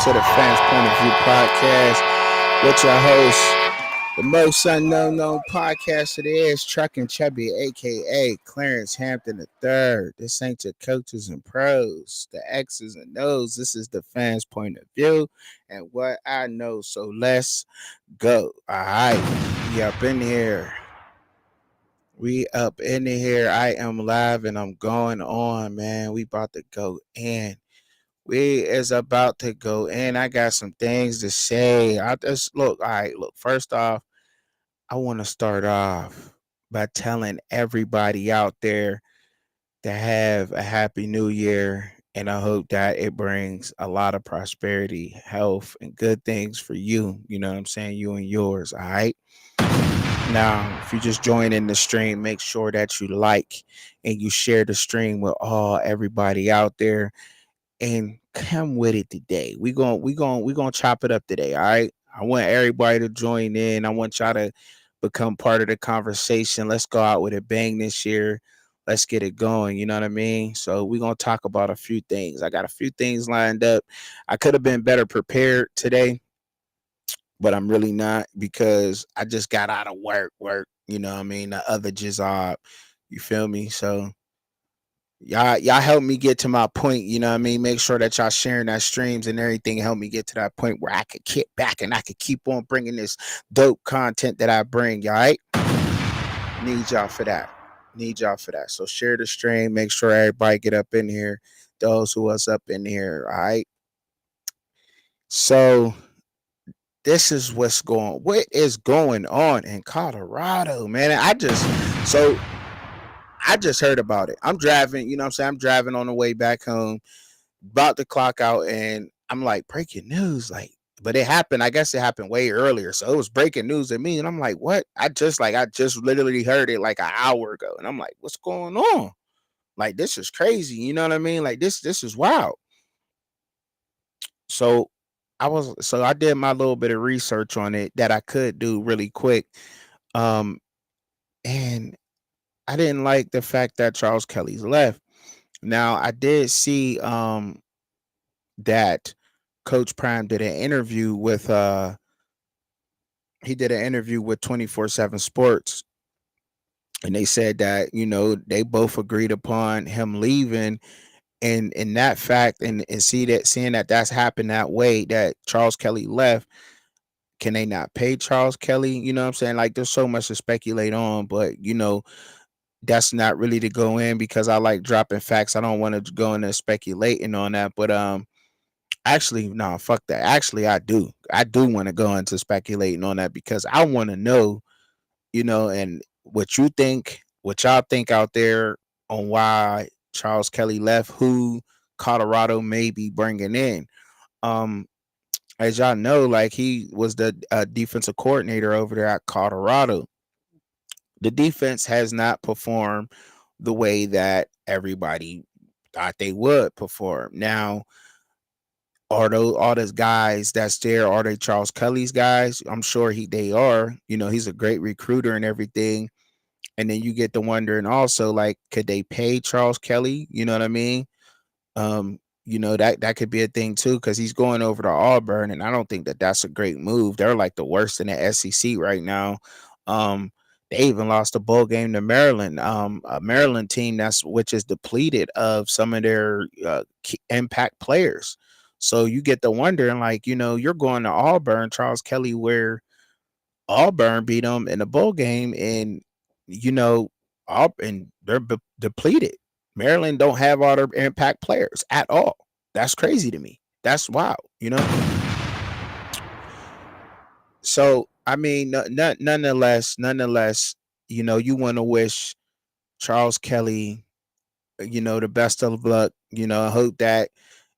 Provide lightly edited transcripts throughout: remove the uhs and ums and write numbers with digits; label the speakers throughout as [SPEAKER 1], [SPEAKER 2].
[SPEAKER 1] to the Fans Point of View podcast with your host, the most unknown known podcast it is, Truckin Chubbzy, aka Clarence Hampton III. This ain't your coaches and pros, the X's and O's. This is the Fans Point of View and what I know. So let's go. All right, we up in here. We up in here. I am live and I'm going on, man. We about to go in. We is about to go in. I got some things to say. I just look. All right, look. First off, I want to start off by telling everybody out there to have a happy new year, and I hope that it brings a lot of prosperity, health, and good things for you. You know what I'm saying? You and yours. All right. Now, if you just join in the stream, make sure that you like and you share the stream with everybody out there and come with it today. We gonna chop it up today. All right. I want everybody to join in. I want y'all to become part of the conversation. Let's go out with a bang this year. Let's get it going. You know what I mean? So we're gonna talk about a few things. I got a few things lined up. I could have been better prepared today, but I'm really not because I just got out of work. You know what I mean? The other job. You feel me? So y'all help me get to my point, you know what I mean? Make sure that y'all sharing that streams and everything help me get to that point where I could kick back and I could keep on bringing this dope content that I bring, y'all right? Need y'all for that. Need y'all for that. So share the stream, make sure everybody get up in here. Those who was up in here, all right? So this is what is going on in Colorado, man. So I just heard about it. I'm driving, you know what I'm saying? I'm driving on the way back home, about to clock out, and I'm like, breaking news. Like, but it happened. I guess it happened way earlier. So it was breaking news to me. And I'm like, what? I just literally heard it like an hour ago. And I'm like, what's going on? Like, this is crazy. You know what I mean? Like this is wild. So I did my little bit of research on it that I could do really quick. Um, and I didn't like the fact that Charles Kelly's left. Now I did see that Coach Prime did an interview with 24/7 Sports, and they said that they both agreed upon him leaving, and in that fact, and seeing that that's happened that way, that Charles Kelly left. Can they not pay Charles Kelly? You know what I'm saying? Like, there's so much to speculate on, but that's not really to go in because I like dropping facts. I don't want to go into speculating on that, but actually, no, fuck that. Actually, I do. I do want to go into speculating on that because I want to know, and what y'all think out there on why Charles Kelly left, who Colorado may be bringing in. Um, as y'all know, like he was the defensive coordinator over there at Colorado. The defense has not performed the way that everybody thought they would perform. Now, are those all those guys that's there? Are they Charles Kelly's guys? I'm sure they are. He's a great recruiter and everything. And then you get to wondering also, like, could they pay Charles Kelly? You know what I mean? That could be a thing too, because he's going over to Auburn, and I don't think that that's a great move. They're like the worst in the SEC right now. They even lost a bowl game to Maryland, a Maryland team which is depleted of some of their impact players. So you get to wondering, like, you're going to Auburn, Charles Kelly, where Auburn beat them in the bowl game, and and they're depleted. Maryland don't have all their impact players at all. That's crazy to me. That's wild. So I mean, nonetheless, you want to wish Charles Kelly, the best of luck. I hope that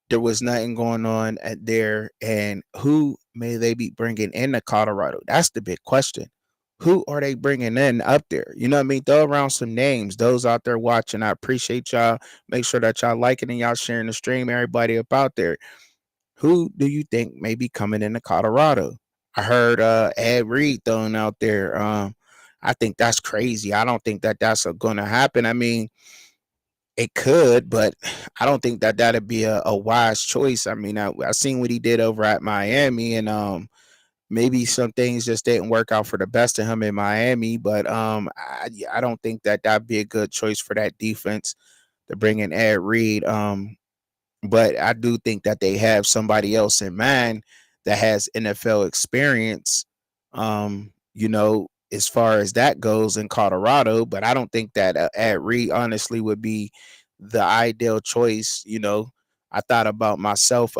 [SPEAKER 1] there was nothing going on there, and who may they be bringing into Colorado? That's the big question. Who are they bringing in up there? You know what I mean? Throw around some names. Those out there watching, I appreciate y'all. Make sure that y'all liking and y'all sharing the stream. Everybody up out there. Who do you think may be coming into Colorado? I heard Ed Reed thrown out there. I think that's crazy. I don't think that that's going to happen. I mean, It could, but I don't think that that'd be a wise choice. I mean, I seen what he did over at Miami, and maybe some things just didn't work out for the best of him in Miami. But I don't think that that'd be a good choice for that defense to bring in Ed Reed. But I do think that they have somebody else in mind that has NFL experience, as far as that goes in Colorado. But I don't think that Ed Reed honestly would be the ideal choice. I thought about myself,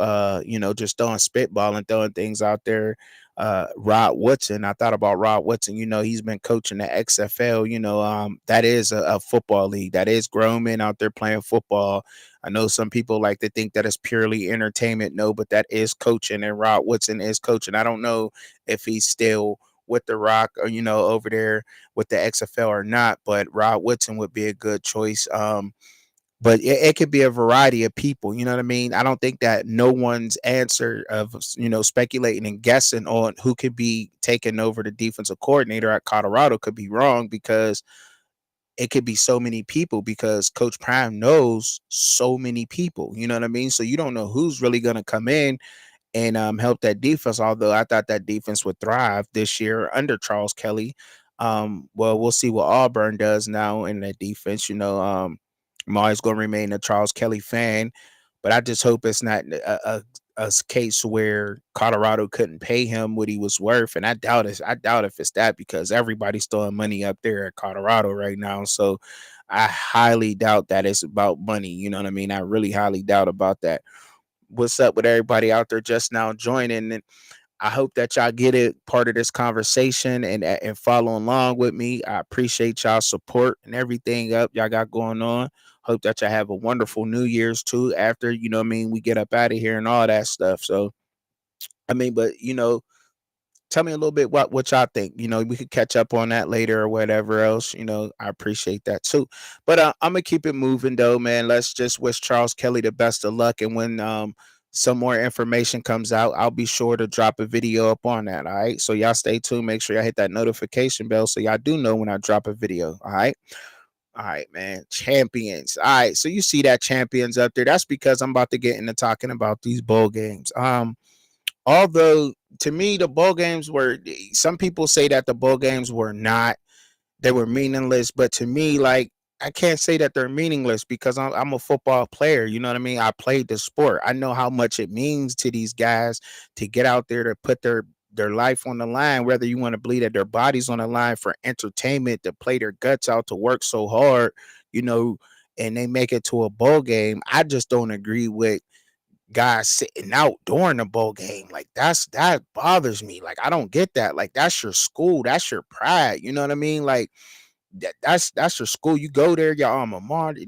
[SPEAKER 1] just throwing spitball and throwing things out there. Rod Woodson. I thought about Rod Woodson. He's been coaching the XFL. That is a football league. That is grown men out there playing football. I know some people like to think that it's purely entertainment. No, but that is coaching, and Rod Woodson is coaching. I don't know if he's still with the Rock or over there with the XFL or not, but Rod Woodson would be a good choice. But it could be a variety of people. You know what I mean? I don't think that no one's answer of speculating and guessing on who could be taking over the defensive coordinator at Colorado could be wrong, because it could be so many people, because Coach Prime knows so many people. You know what I mean? So you don't know who's really going to come in and help that defense. Although I thought that defense would thrive this year under Charles Kelly. Well, we'll see what Auburn does now in that defense. I'm always going to remain a Charles Kelly fan, but I just hope it's not a case where Colorado couldn't pay him what he was worth, and I doubt it. I doubt if it's that, because everybody's throwing money up there at Colorado right now. So I highly doubt that it's about money. You know what I mean? I really highly doubt about that. What's up with everybody out there just now joining? And I hope that y'all get it part of this conversation and follow along with me. I appreciate y'all support and everything up y'all got going on. Hope that y'all have a wonderful New Year's too. After we get up out of here and all that stuff. So but tell me a little bit what y'all think. We could catch up on that later or whatever else. I appreciate that too. But I'm gonna keep it moving though, man. Let's just wish Charles Kelly the best of luck, and when some more information comes out, I'll be sure to drop a video up on that. All right. So y'all stay tuned. Make sure y'all hit that notification bell so y'all do know when I drop a video. All right. All right, man. Champions. All right. So you see that champions up there. That's because I'm about to get into talking about these bowl games. Although to me, the bowl games were, some people say that the bowl games were not, they were meaningless. But to me, like, I can't say that they're meaningless, because I'm a football player. You know what I mean? I played the sport. I know how much it means to these guys to get out there to put their life on the line, whether you want to believe that their bodies on the line for entertainment, to play their guts out, to work so hard, and they make it to a bowl game. I just don't agree with guys sitting out during the bowl game. Like, that bothers me. Like, I don't get that. Like, that's your school, that's your pride. You know what I mean? Like, that's your school. You go there, your alma mater,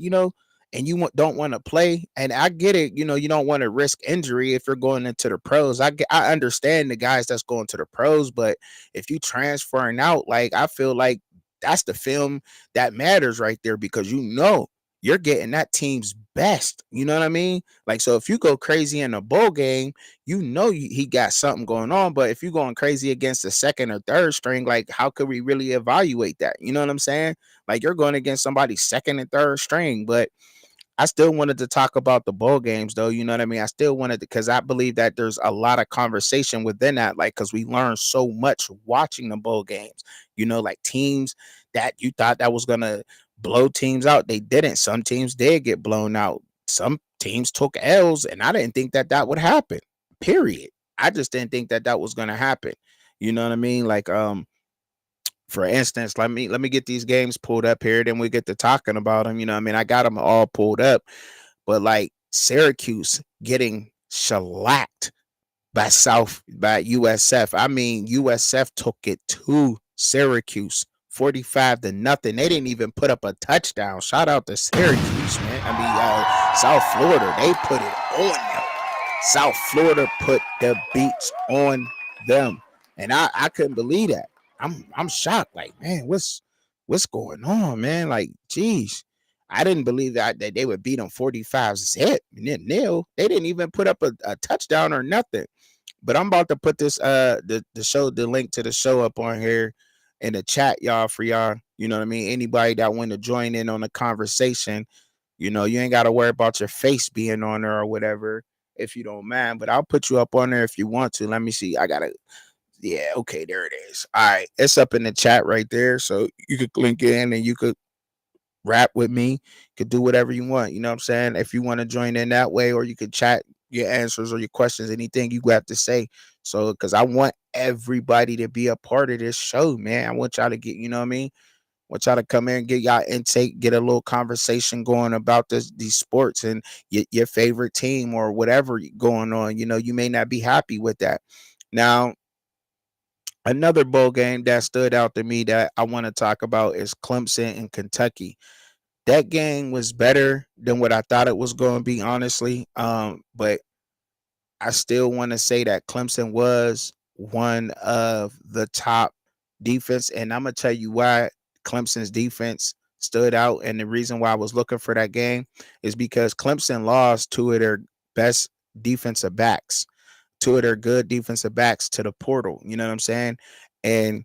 [SPEAKER 1] and you don't want to play. And I get it. You don't want to risk injury if you're going into the pros. I understand the guys that's going to the pros, but if you transferring out, like, I feel like that's the film that matters right there, because you're getting that team's best. You know what I mean? Like, so if you go crazy in a bowl game, he got something going on. But if you're going crazy against the second or third string, like, how could we really evaluate that? You know what I'm saying? Like, you're going against somebody's second and third string. But I still wanted to talk about the bowl games, though. You know what I mean? I still wanted to, because I believe that there's a lot of conversation within that, like, because we learned so much watching the bowl games. Like, teams that you thought that was gonna blow teams out, they didn't. Some teams did get blown out. Some teams took L's, and I didn't think that that would happen. Period. I just didn't think that that was gonna happen. You know what I mean? Like, for instance, let me get these games pulled up here, then we get to talking about them. You know what I mean? I got them all pulled up, but like Syracuse getting shellacked by USF. I mean, USF took it to Syracuse 45-0. They didn't even put up a touchdown. Shout out to Syracuse, man. I mean, South Florida, they put it on them. South Florida put the beats on them. And I couldn't believe that. I'm shocked. Like, man, what's going on, man? Like, geez. I didn't believe that they would beat them 45-0 nil. They didn't even put up a touchdown or nothing. But I'm about to put this the link to the show up on here in the chat, y'all, for y'all. You know what I mean? Anybody that want to join in on the conversation, You ain't got to worry about your face being on there or whatever if you don't mind. But I'll put you up on there if you want to. Let me see. I gotta. Yeah, okay, there it is. All right, it's up in the chat right there, so you could link in and you could rap with me. You could do whatever you want. You know what I'm saying? If you want to join in that way, or you could chat your answers or your questions, anything you have to say. So, because I want everybody to be a part of this show, man. I want y'all to get, you know what I mean? Want y'all to come in, get y'all intake, get a little conversation going about these sports and your favorite team or whatever going on. You may not be happy with that. Now, another bowl game that stood out to me that I want to talk about is Clemson and Kentucky. That game was better than what I thought it was going to be, honestly. But I still want to say that Clemson was one of the top defense, and I'm gonna tell you why Clemson's defense stood out, and the reason why I was looking for that game is because Clemson lost two of their best defensive backs, two of their good defensive backs to the portal. You know what I'm saying? And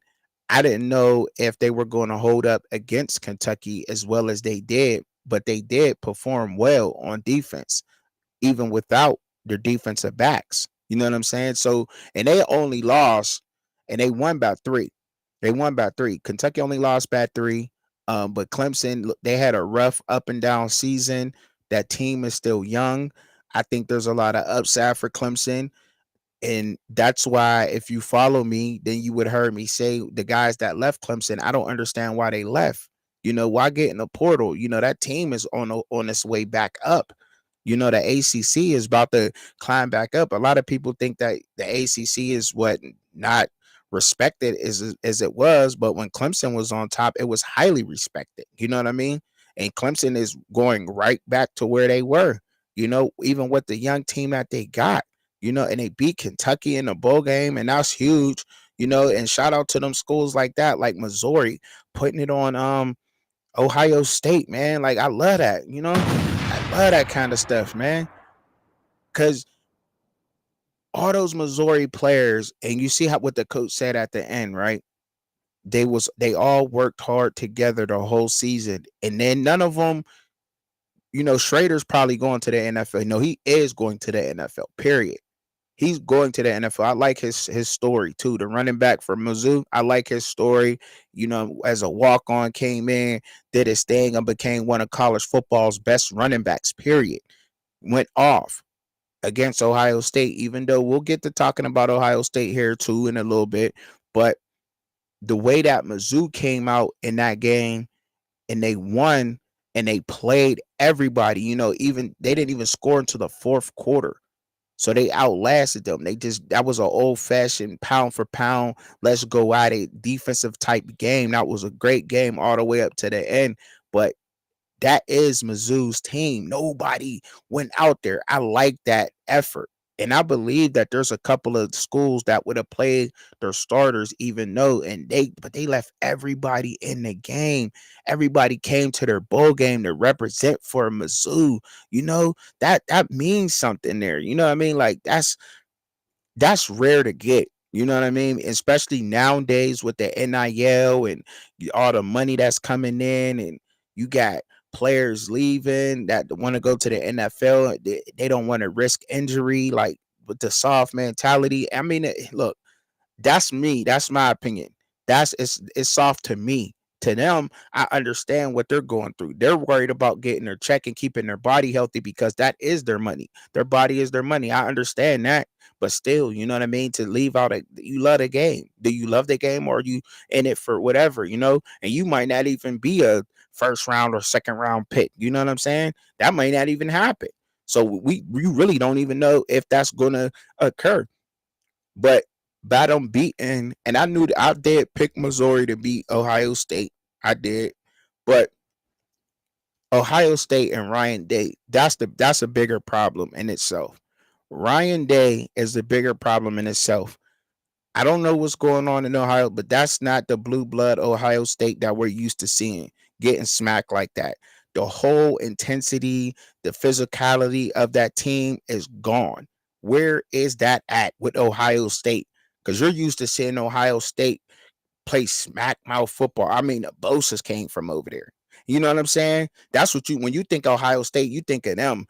[SPEAKER 1] I didn't know if they were going to hold up against Kentucky as well as they did, but they did perform well on defense even without their defensive backs. You know what I'm saying? So, and they only lost, and they won by 3. They won by 3. Kentucky only lost by 3. But Clemson, they had a rough up and down season. That team is still young. I think there's a lot of upside for Clemson. And that's why if you follow me, then you would heard me say the guys that left Clemson, I don't understand why they left. Why get in the portal? That team is on its way back up. The ACC is about to climb back up. A lot of people think that the ACC is what not respected as it was, but when Clemson was on top, it was highly respected. You know what I mean? And Clemson is going right back to where they were. Even with the young team that they got. And they beat Kentucky in the bowl game, and that's huge. And shout out to them schools like that, like Missouri, putting it on Ohio State, man. Like, I love that. I love that kind of stuff, man. Because all those Missouri players, and you see what the coach said at the end, right? They all worked hard together the whole season, and then none of them. Schrader's probably going to the NFL. No, he is going to the NFL. Period. He's going to the NFL. I like his story too. The running back for Mizzou, I like his story. As a walk-on, came in, did his thing, and became one of college football's best running backs, period. Went off against Ohio State, even though we'll get to talking about Ohio State here too in a little bit. But the way that Mizzou came out in that game and they won and they played everybody, even they didn't even score until the fourth quarter. So they outlasted them. That was an old fashioned pound for pound, let's go at it defensive type game. That was a great game all the way up to the end. But that is Mizzou's team. Nobody went out there. I like that effort. And I believe that there's a couple of schools that would have played their starters, even though, but they left everybody in the game. Everybody came to their bowl game to represent for Mizzou. That means something there. You know what I mean? Like that's rare to get. You know what I mean? Especially nowadays with the NIL and all the money that's coming in, and you got players leaving that want to go to the NFL. They don't want to risk injury, like with the soft mentality. I mean, look, that's me. That's my opinion. It's soft to me. To them, I understand what they're going through. They're worried about getting their check and keeping their body healthy because that is their money. Their body is their money. I understand that. But still, you know what I mean? To leave out you love the game. Do you love the game, or are you in it for whatever, And you might not even be a first round or second round pick. You know what I'm saying? That might not even happen. So we really don't even know if that's gonna occur. But by them beating, and I knew that I did pick Missouri to beat Ohio State. I did. But Ohio State and Ryan Day, that's a bigger problem in itself. Ryan Day is the bigger problem in itself. I don't know what's going on in Ohio, but that's not the blue blood Ohio State that we're used to seeing getting smacked like that. The whole intensity, the physicality of that team is gone. Where is that at with Ohio State? Because you're used to seeing Ohio State play smack mouth football. I mean, the Bosa's came from over there. You know what I'm saying? That's what you when you think Ohio State, you think of them.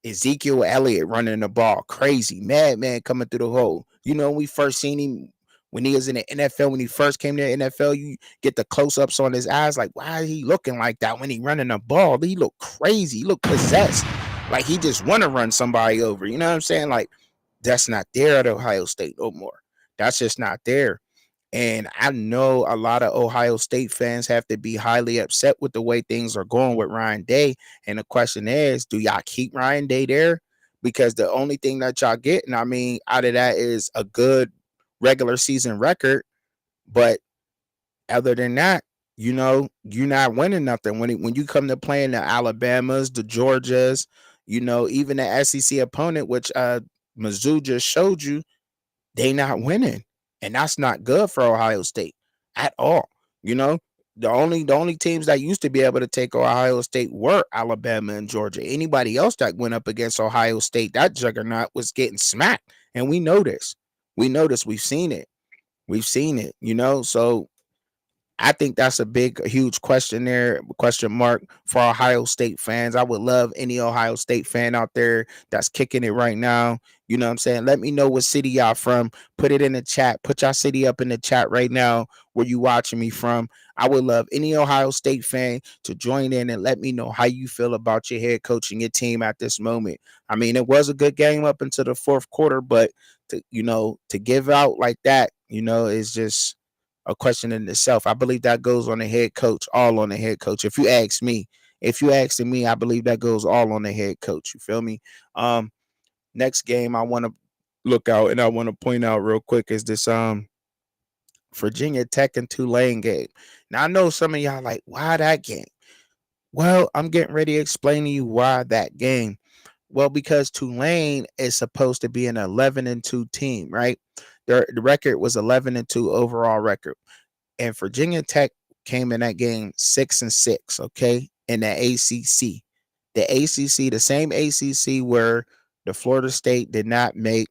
[SPEAKER 1] Ezekiel Elliott running the ball, crazy, madman coming through the hole. You know, when we first seen him when he was in the NFL, when he first came to the NFL, you get the close ups on his eyes, like, why is he looking like that when he running the ball? He look crazy, he look possessed, like he just want to run somebody over. You know what I'm saying? Like, that's not there at Ohio State no more. That's just not there. And I know a lot of Ohio State fans have to be highly upset with the way things are going with Ryan Day. And the question is, do y'all keep Ryan Day there? Because the only thing that y'all get, and I mean, out of that is a good regular season record. But other than that, you know, you're not winning nothing. When you come to playing the Alabamas, the Georgias, you know, even the SEC opponent, which Mizzou just showed you, they not winning. And that's not good for Ohio State at all. You know, the only teams that used to be able to take Ohio State were Alabama and Georgia. Anybody else that went up against Ohio State, that juggernaut was getting smacked. And we know this. We know this. We've seen it. We've seen it, you know. So I think that's a big, huge question there, question mark for Ohio State fans. I would love any Ohio State fan out there that's kicking it right now. You know what I'm saying? Let me know what city y'all from. Put it in the chat. Put y'all city up in the chat right now where you watching me from. I would love any Ohio State fan to join in and let me know how you feel about your head coach and your team at this moment. I mean, it was a good game up until the fourth quarter, but to give out like that, is just a question in itself. I believe that goes on the head coach, all on the head coach. If you ask me, I believe that goes all on the head coach. You feel me? Next game I want to look out and I want to point out real quick is this Virginia Tech and Tulane game. Now I know some of y'all like, why that game? Well, I'm getting ready to explain to you why that game. Well, because Tulane is supposed to be an 11-2 team, right? The record was 11-2 overall record, and Virginia Tech came in that game 6-6. Okay, in the ACC, the same ACC where the Florida State did not make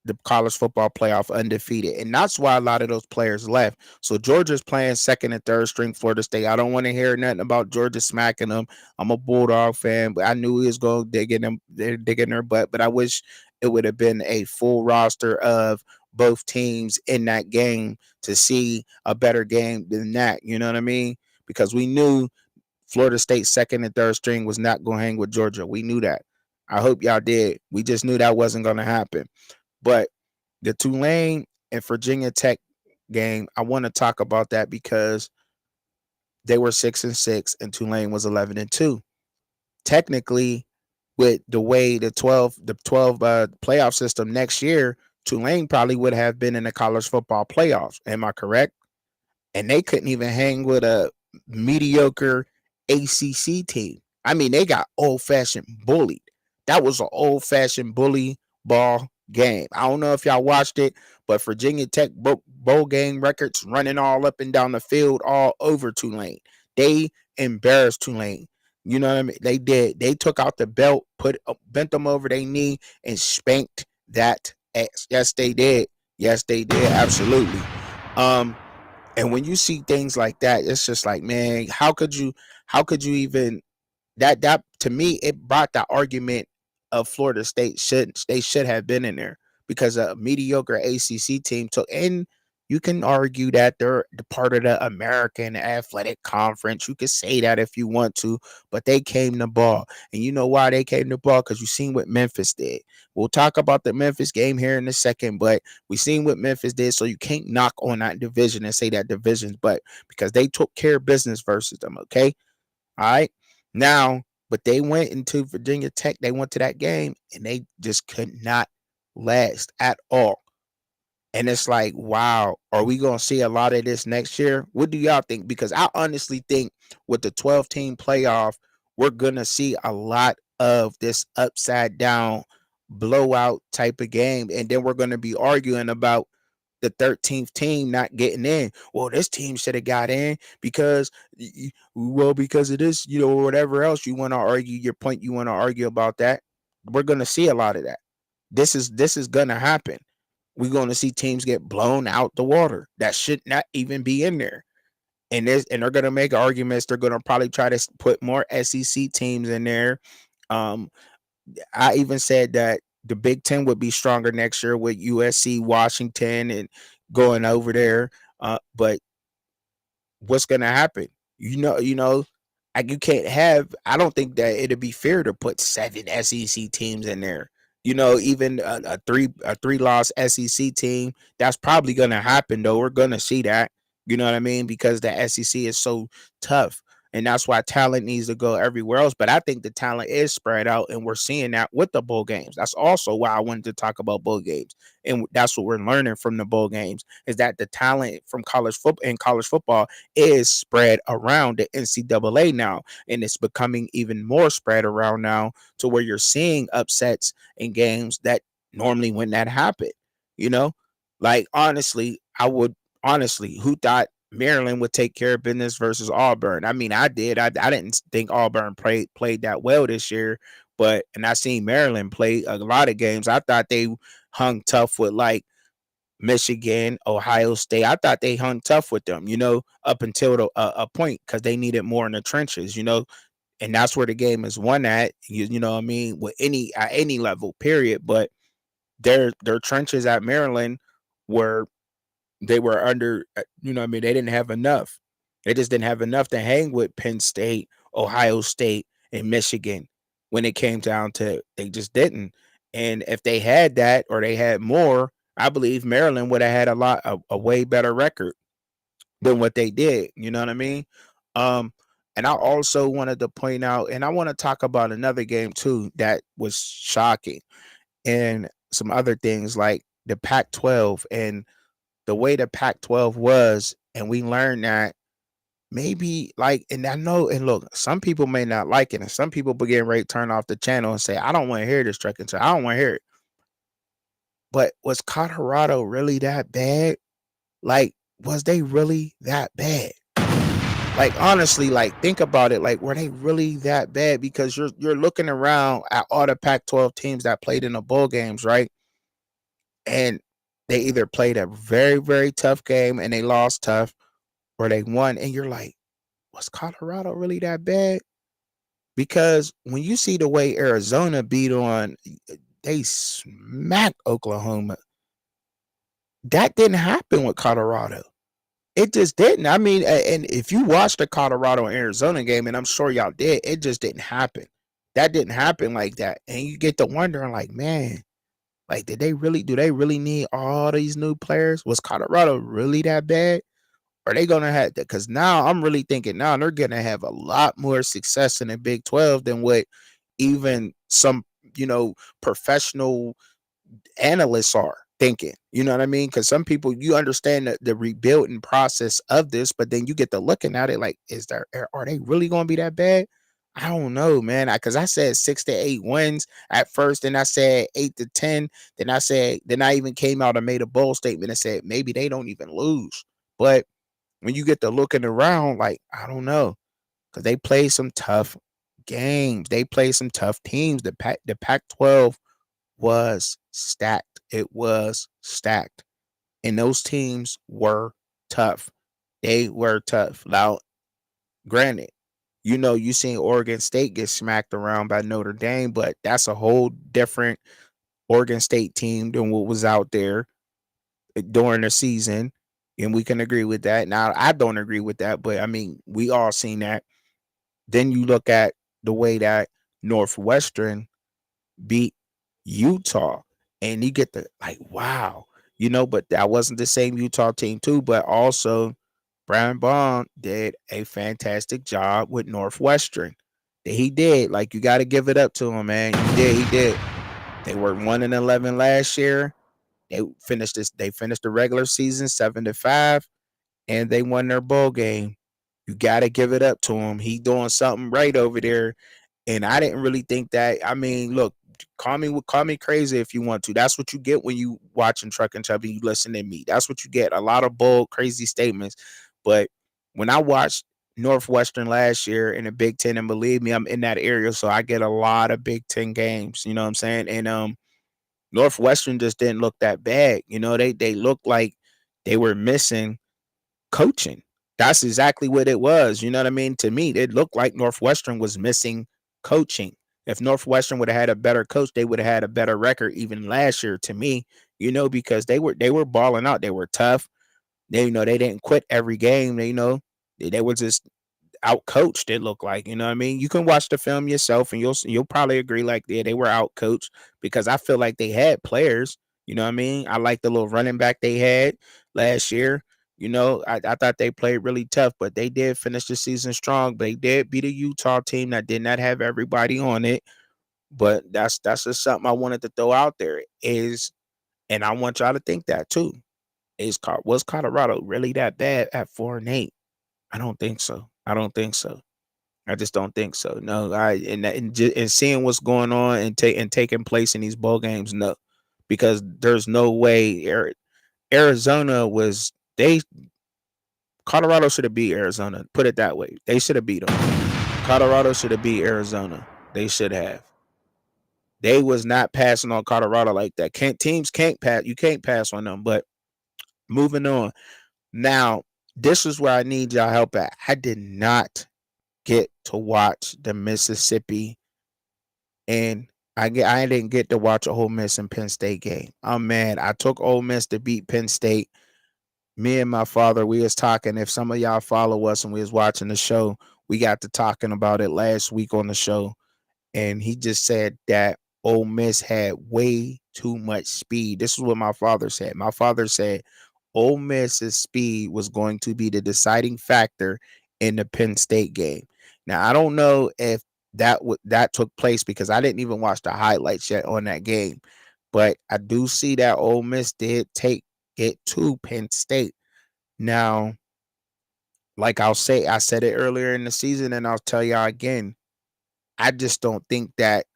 [SPEAKER 1] the college football playoff undefeated. And that's why a lot of those players left. So Georgia's playing second and third string Florida State. I don't want to hear nothing about Georgia smacking them. I'm a Bulldog fan, but I knew he was going to dig in their butt. But I wish it would have been a full roster of both teams in that game to see a better game than that. You know what I mean? Because we knew Florida State second and third string was not going to hang with Georgia. We knew that. I hope y'all did. We just knew that wasn't going to happen. But the Tulane and Virginia Tech game, I want to talk about that because they were 6-6 and Tulane was 11-2. Technically, with the way the 12 playoff system next year, Tulane probably would have been in the college football playoffs. Am I correct? And they couldn't even hang with a mediocre ACC team. I mean, they got old fashioned bullied. That was an old fashioned bully ball game. I don't know if y'all watched it, but Virginia Tech broke bowl game records running all up and down the field all over Tulane. They embarrassed Tulane. You know what I mean? They did. They took out the belt, bent them over their knee, and spanked that ass. Yes, they did. Yes, they did. Absolutely. Um, and when you see things like that, it's just like, man, how could you even that to me it brought the argument of Florida State should have been in there because a mediocre ACC team took, and you can argue that they're the part of the American Athletic Conference. You could say that if you want to, but they came the ball. And you know why they came the ball? Because you seen what Memphis did. We'll talk about the Memphis game here in a second, but we seen what Memphis did, so you can't knock on that division and say that division's but because they took care of business versus them, okay? All right. Now, but they went into Virginia Tech. They went to that game and they just could not last at all. And it's like, wow, are we going to see a lot of this next year? What do y'all think? Because I honestly think with the 12-team playoff, we're going to see a lot of this upside down blowout type of game. And then we're going to be arguing about the 13th team not getting in. Well, this team should have got in because, because of this, whatever else you want to argue, your point you want to argue about that. We're going to see a lot of that. This is going to happen. We're going to see teams get blown out the water that should not even be in there. and they're gonna make arguments. They're gonna probably try to put more SEC teams in there. Um, I even said that the Big Ten would be stronger next year with USC, Washington, and going over there. But what's gonna happen? Like you can't have. I don't think that it'd be fair to put 7 SEC teams in there. Even a three loss SEC team, that's probably gonna happen though. We're gonna see that. You know what I mean? Because the SEC is so tough. And that's why talent needs to go everywhere else. But I think the talent is spread out, and we're seeing that with the bowl games. That's also why I wanted to talk about bowl games. And that's what we're learning from the bowl games is that the talent from college football is spread around the NCAA now, and it's becoming even more spread around now to where you're seeing upsets in games that normally wouldn't that happen. You know, like honestly, who thought Maryland would take care of business versus Auburn? I mean, I did. I didn't think Auburn played that well this year, and I seen Maryland play a lot of games. I thought they hung tough with like Michigan, Ohio State. I thought they hung tough with them, up until a point because they needed more in the trenches, and that's where the game is won at. You know what I mean, with at any level, period. But their trenches at Maryland were they were under, what I mean, they didn't have enough. They just didn't have enough to hang with Penn State, Ohio State, and Michigan when it came down to it. They just didn't. And if they had that or they had more, I believe Maryland would have had a way better record than what they did. You know what I mean? Um, and I also wanted to point out, and I want to talk about another game too that was shocking, and some other things like the Pac-12 and the way the Pac-12 was, and we learned that maybe like, and I know, and look, some people may not like it, and some people begin ready to turn off the channel and say, "I don't want to hear this Truckin Chubbzy. I don't want to hear it." But was Colorado really that bad? Like, was they really that bad? Like, honestly, like think about it. Like, were they really that bad? Because you're looking around at all the Pac-12 teams that played in the bowl games, right? And they either played a very, very tough game and they lost tough, or they won. And you're like, was Colorado really that bad? Because when you see the way Arizona they smacked Oklahoma. That didn't happen with Colorado. It just didn't. I mean, and if you watched the Colorado and Arizona game, and I'm sure y'all did, it just didn't happen. That didn't happen like that. And you get to wondering, like, man, like, do they really need all these new players? Was Colorado really that bad? Are they gonna have that? Because now I'm really thinking now they're gonna have a lot more success in the Big 12 than what even some, professional analysts are thinking. You know what I mean? Because some people, you understand the rebuilding process of this, but then you get to looking at it like, are they really going to be that bad? I don't know, man. Because I said 6 to 8 wins at first, then I said 8 to 10. Then I even came out and made a bold statement and said maybe they don't even lose. But when you get to looking around, like, I don't know, because they play some tough games. They play some tough teams. The Pac-12 was stacked. It was stacked. And those teams were tough. They were tough. Now, granted, you seen Oregon State get smacked around by Notre Dame, but that's a whole different Oregon State team than what was out there during the season. And we can agree with that. Now, I don't agree with that, but I mean, we all seen that. Then you look at the way that Northwestern beat Utah, and you get the like, wow, but that wasn't the same Utah team too. But also, Brian Bond did a fantastic job with Northwestern. That he did. Like, you got to give it up to him, man. He did. They were 1-11 last year. They finished the regular season 7-5, and they won their bowl game. You got to give it up to him. He doing something right over there. And I didn't really think that. I mean, look, call me crazy if you want to. That's what you get when you watching Truckin Chubbzy, you listen to me. That's what you get. A lot of bold, crazy statements. But when I watched Northwestern last year in the Big Ten, and believe me, I'm in that area, so I get a lot of Big Ten games. You know what I'm saying? And Northwestern just didn't look that bad. They looked like they were missing coaching. That's exactly what it was. You know what I mean? To me, it looked like Northwestern was missing coaching. If Northwestern would have had a better coach, they would have had a better record even last year. To me, because they were balling out. They were tough. They didn't quit every game. They were just out coached. It looked like, what I mean. You can watch the film yourself, and you'll probably agree. Like, yeah, they were out coached because I feel like they had players. You know what I mean? I like the little running back they had last year. I thought they played really tough, but they did finish the season strong. They did beat a Utah team that did not have everybody on it. But that's just something I wanted to throw out there is, and I want y'all to think that too. Was Colorado really that bad at 4-8? I don't think so. I don't think so. I just don't think so. No, and seeing what's going on and taking place in these bowl games, no, because there's no way Arizona was they Colorado should have beat Arizona. Put it that way. They should have beat them. Colorado should have beat Arizona. They should have. They was not passing on Colorado like that. Teams can't pass. You can't pass on them. But moving on. Now, this is where I need y'all help at. I did not get to watch the Mississippi, and I didn't get to watch Ole Miss and Penn State game. I'm mad. I took Ole Miss to beat Penn State. Me and my father, we was talking. If some of y'all follow us and we was watching the show, we got to talking about it last week on the show, and he just said that Ole Miss had way too much speed. This is what my father said. My father said Ole Miss's speed was going to be the deciding factor in the Penn State game. Now, I don't know if that took place because I didn't even watch the highlights yet on that game, but I do see that Ole Miss did take it to Penn State. Now, like I said it earlier in the season, and I'll tell y'all again, I just don't think that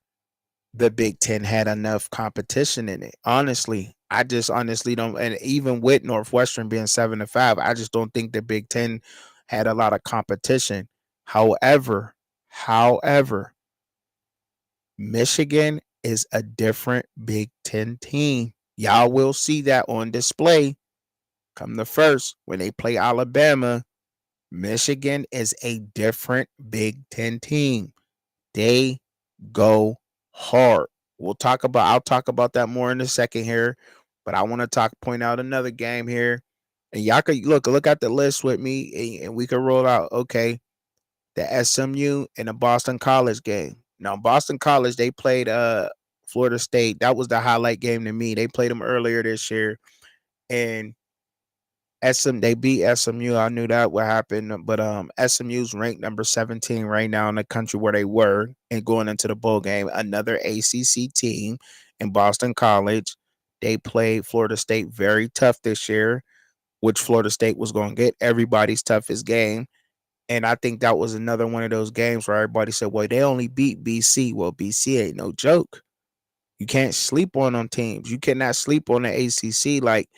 [SPEAKER 1] the Big Ten had enough competition in it. Honestly, I just honestly don't. And even with Northwestern being 7-5, I just don't think the Big Ten had a lot of competition. However, Michigan is a different Big Ten team. Y'all will see that on display come the first when they play Alabama. Michigan is a different Big Ten team. They go hard. I'll talk about that more in a second here, but I want to point out another game here. And y'all could look at the list with me and we could roll out. Okay. The SMU and the Boston College game. Now, Boston College, they played Florida State. That was the highlight game to me. They played them earlier this year. And they beat SMU. I knew that would happen, but SMU's ranked number 17 right now in the country where they were and going into the bowl game. Another ACC team in Boston College. They played Florida State very tough this year, which Florida State was going to get everybody's toughest game. And I think that was another one of those games where everybody said, well, they only beat BC. Well, BC ain't no joke. You can't sleep on them teams. You cannot sleep on the ACC. Like,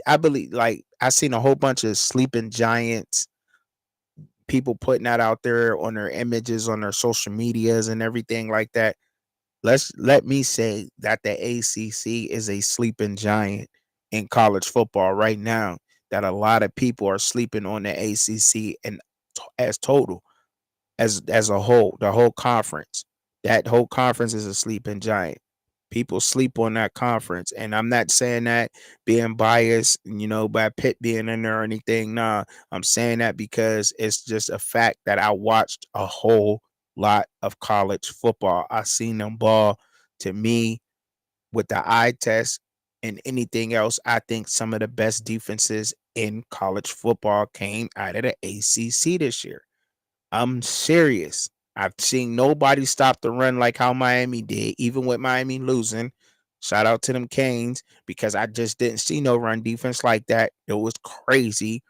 [SPEAKER 1] I believe, like, I seen a whole bunch of sleeping giants, people putting that out there on their images, on their social medias and everything like that. Let me say that the ACC is a sleeping giant in college football right now, that a lot of people are sleeping on the ACC and as total, as a whole, the whole conference. That whole conference is a sleeping giant. People sleep on that conference. And I'm not saying that being biased, by Pitt being in there or anything. Nah, I'm saying that because it's just a fact that I watched a whole lot of college football. I seen them ball. To me, with the eye test and anything else, I think some of the best defenses in college football came out of the ACC this year. I'm serious. I've seen nobody stop the run like how Miami did, even with Miami losing. Shout out to them Canes, because I just didn't see no run defense like that. It was crazy.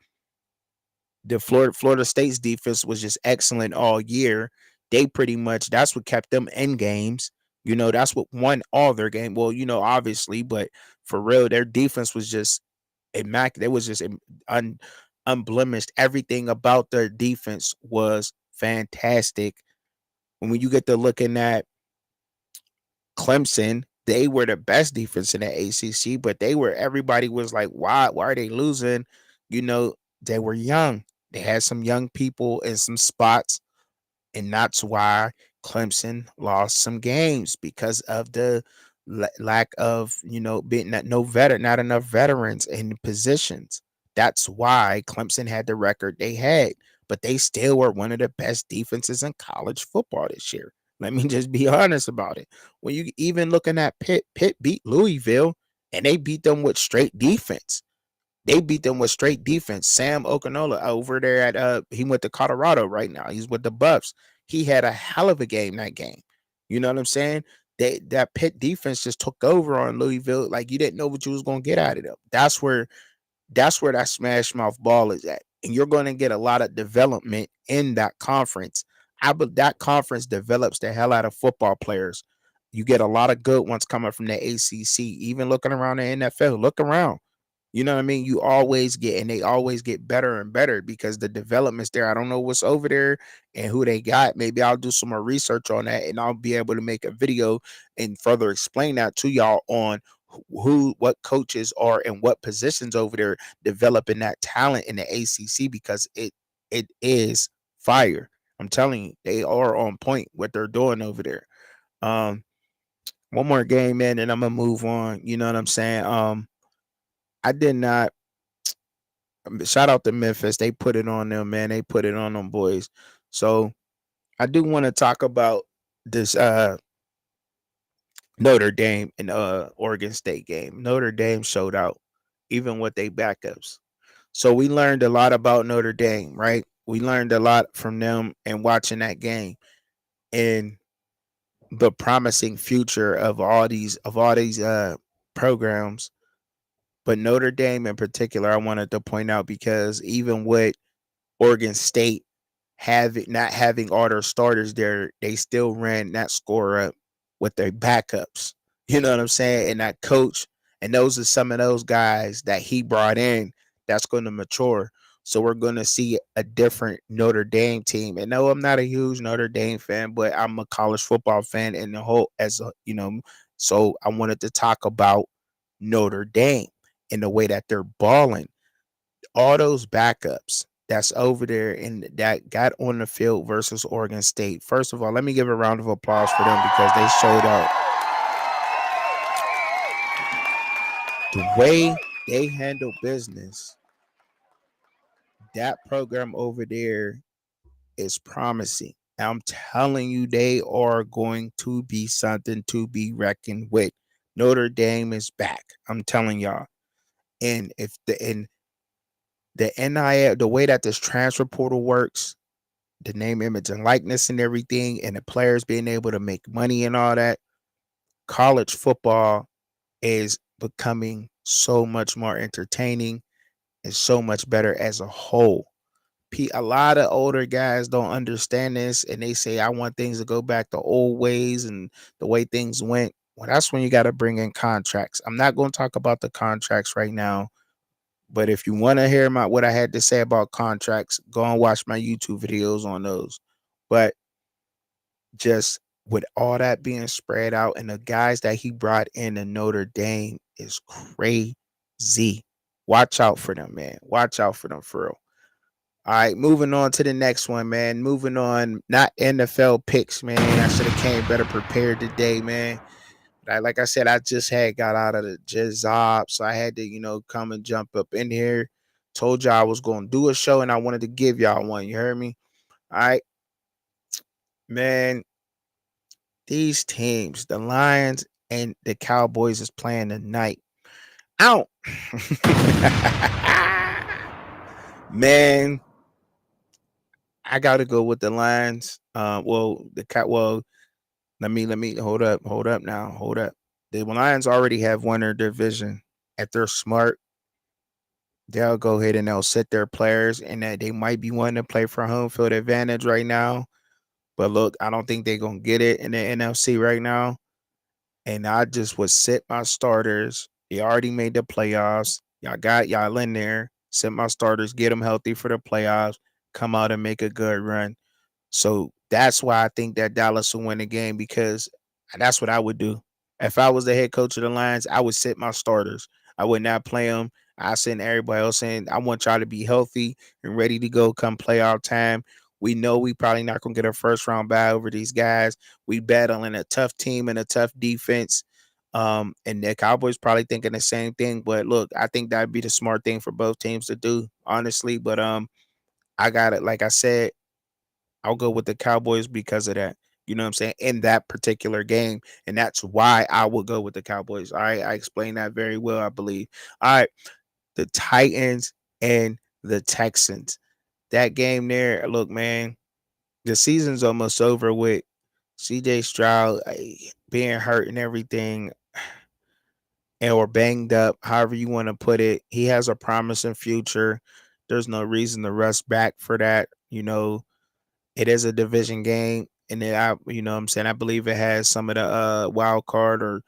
[SPEAKER 1] The Florida State's defense was just excellent all year. They pretty much, that's what kept them in games. That's what won all their game. Well, obviously, but for real, their defense was just immaculate. It was just unblemished. Everything about their defense was fantastic. When you get to looking at Clemson, they were the best defense in the ACC, but everybody was like, why are they losing? They were young. They had some young people in some spots, and that's why Clemson lost some games because of the lack of, being that not enough veterans in positions. That's why Clemson had the record they had, but they still were one of the best defenses in college football this year. Let me just be honest about it. When you even looking at Pitt beat Louisville, and they beat them with straight defense. They beat them with straight defense. Sam Okanola over there at he went to Colorado right now. He's with the Buffs. He had a hell of a game that game. You know what I'm saying? That Pitt defense just took over on Louisville. Like you didn't know what you was gonna get out of them. That's where that smash mouth ball is at. And you're going to get a lot of development in that conference. That conference develops the hell out of football players. You get a lot of good ones coming from the ACC. Even looking around the NFL, look around. You know what I mean? You always get, and they always get better and better because the development's there. I don't know what's over there and who they got. Maybe I'll do some more research on that and I'll be able to make a video and further explain that to y'all on what coaches are and what positions over there developing that talent in the ACC because it is fire. I'm telling you, they are on point what they're doing over there. Um, one more game, man, and I'm gonna move on. You know what I'm saying? I did not shout out to Memphis. They put it on them, man. They put it on them boys. So I do want to talk about this Notre Dame and Oregon State game. Notre Dame showed out, even with their backups. So we learned a lot about Notre Dame, right? We learned a lot from them and watching that game and the promising future of all these programs. But Notre Dame in particular, I wanted to point out because even with Oregon State not having all their starters there, they still ran that score up with their backups. You know what I'm saying? And that coach, and those are some of those guys that he brought in that's going to mature. So we're going to see a different Notre Dame team. And no, I'm not a huge Notre Dame fan, but I'm a college football fan and the whole so I wanted to talk about Notre Dame and the way that they're balling. All those backups that's over there and that got on the field versus Oregon State. First of all, let me give a round of applause for them because they showed out. The way they handle business, that program over there is promising. I'm telling you, they are going to be something to be reckoned with. Notre Dame is back. I'm telling y'all. And if the NIL, the way that this transfer portal works, the name, image, and likeness and everything, and the players being able to make money and all that, college football is becoming so much more entertaining and so much better as a whole. A lot of older guys don't understand this and they say, I want things to go back to old ways and the way things went. Well, that's when you got to bring in contracts. I'm not going to talk about the contracts right now, but if you want to hear what I had to say about contracts, go and watch my YouTube videos on those. But just with all that being spread out and the guys that he brought in to Notre Dame is crazy. Watch out for them, man. Watch out for them for real. All right, moving on to the next one, man. Moving on, not NFL picks, man. I should have came better prepared today, man. Like I said, I just had got out of the job, so I had to, come and jump up in here. Told y'all I was going to do a show, and I wanted to give y'all one. You heard me? All right, man. These teams, the Lions and the Cowboys, is playing tonight. Out, man. I gotta go with the Lions. Let me hold up now. Hold up. The Lions already have won their division. If they're smart, they'll go ahead and they'll sit their players, and that they might be wanting to play for home field advantage right now. But look, I don't think they're gonna get it in the NFC right now. And I just would sit my starters. They already made the playoffs. Y'all got y'all in there. Sit my starters, get them healthy for the playoffs, come out and make a good run. So that's why I think that Dallas will win the game because that's what I would do. If I was the head coach of the Lions, I would sit my starters. I would not play him. I send everybody else saying I want y'all to be healthy and ready to go come playoff time. We know we probably not gonna get a first round bye over these guys. We battling a tough team and a tough defense. And the Cowboys probably thinking the same thing. But look, I think that'd be the smart thing for both teams to do, honestly. But I got it. Like I said, I'll go with the Cowboys because of that. You know what I'm saying? In that particular game. And that's why I will go with the Cowboys. All right. I explained that very well, I believe. All right. The Titans and the Texans. That game there, look, man, the season's almost over with CJ Stroud being hurt and everything, and or banged up, however you want to put it. He has a promising future. There's no reason to rush back for that. You know, it is a division game, and you know what I'm saying, I believe it has some of the wild card or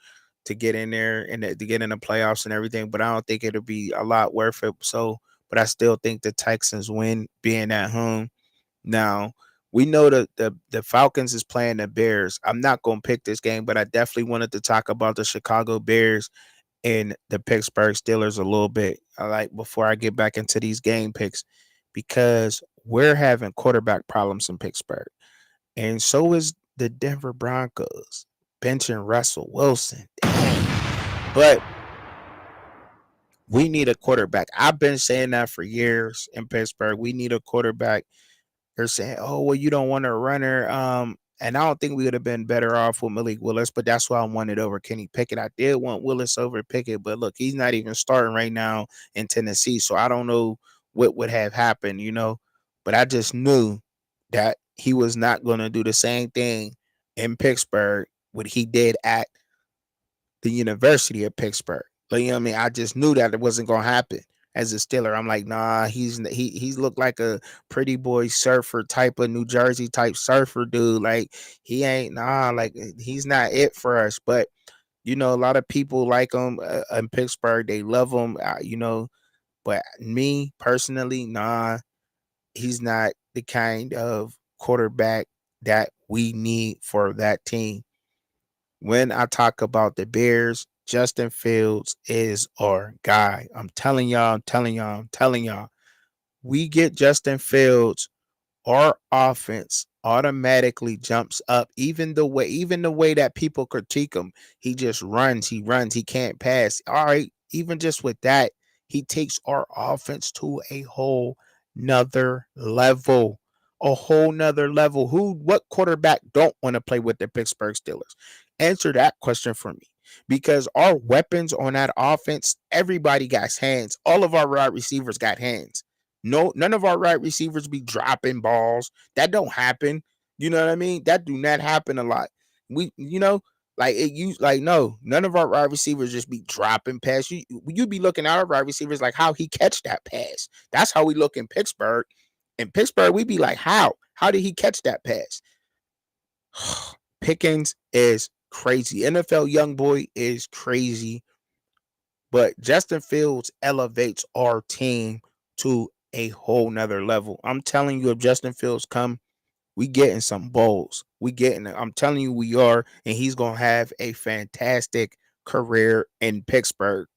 [SPEAKER 1] to get in there and to get in the playoffs and everything, but I don't think it'll be a lot worth it. So, but I still think the Texans win being at home. Now, we know that the Falcons is playing the Bears. I'm not going to pick this game, but I definitely wanted to talk about the Chicago Bears and the Pittsburgh Steelers a little bit. I like before I get back into these game picks because we're having quarterback problems in Pittsburgh. And so is the Denver Broncos. Benching Russell Wilson. Dang. But we need a quarterback. I've been saying that for years in Pittsburgh. We need a quarterback. They're saying, "Oh, well, you don't want a runner." And I don't think we would have been better off with Malik Willis, but that's why I wanted over Kenny Pickett. I did want Willis over Pickett, but look, he's not even starting right now in Tennessee, so I don't know what would have happened, you know. But I just knew that he was not going to do the same thing in Pittsburgh what he did at the University of Pittsburgh. Like, you know what I mean? I just knew that it wasn't gonna happen as a Steeler. I'm like, nah, he's looked like a pretty boy surfer type of New Jersey type surfer dude. Like he ain't like he's not it for us. But you know, a lot of people like him in Pittsburgh. They love him, you know. But me personally, nah, he's not the kind of quarterback that we need for that team. When I talk about the Bears, Justin Fields is our guy. I'm telling y'all, I'm telling y'all, I'm telling y'all. We get Justin Fields, our offense automatically jumps up. Even the way that people critique him, he just runs, he can't pass. All right, even just with that, he takes our offense to a whole nother level. A whole nother level. What quarterback don't want to play with the Pittsburgh Steelers? Answer that question for me. Because our weapons on that offense, everybody got hands. All of our wide receivers got hands. No, none of our right receivers be dropping balls. That don't happen. You know what I mean? That do not happen a lot. You know, like it used, like no, none of our wide receivers just be dropping pass. You be looking at our wide receivers like how he catch that pass. That's how we look in Pittsburgh. In Pittsburgh, we be like, how? How did he catch that pass? Pickens is crazy. NFL young boy is crazy. But Justin Fields elevates our team to a whole nother level. I'm telling you, if Justin Fields come, we getting some bowls. We getting it. I'm telling you, we are, and he's gonna have a fantastic career in Pittsburgh.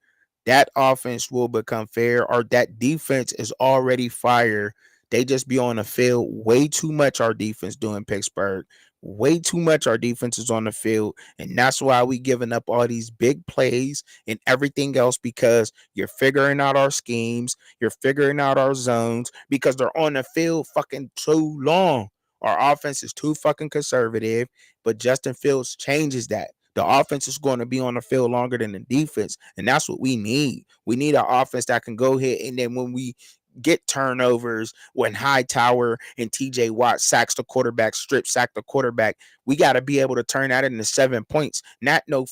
[SPEAKER 1] That offense will become fair, or that defense is already fire. They just be on the field way too much. Our defense doing Pittsburgh. Way too much our defense is on the field. And that's why we giving up all these big plays and everything else because you're figuring out our schemes, you're figuring out our zones because they're on the field fucking too long. Our offense is too fucking conservative, but Justin Fields changes that. The offense is going to be on the field longer than the defense, and that's what we need. We need an offense that can go ahead and then when we get turnovers, when Hightower and TJ Watt sacks the quarterback, strip sack the quarterback, we got to be able to turn that into 7 points, not no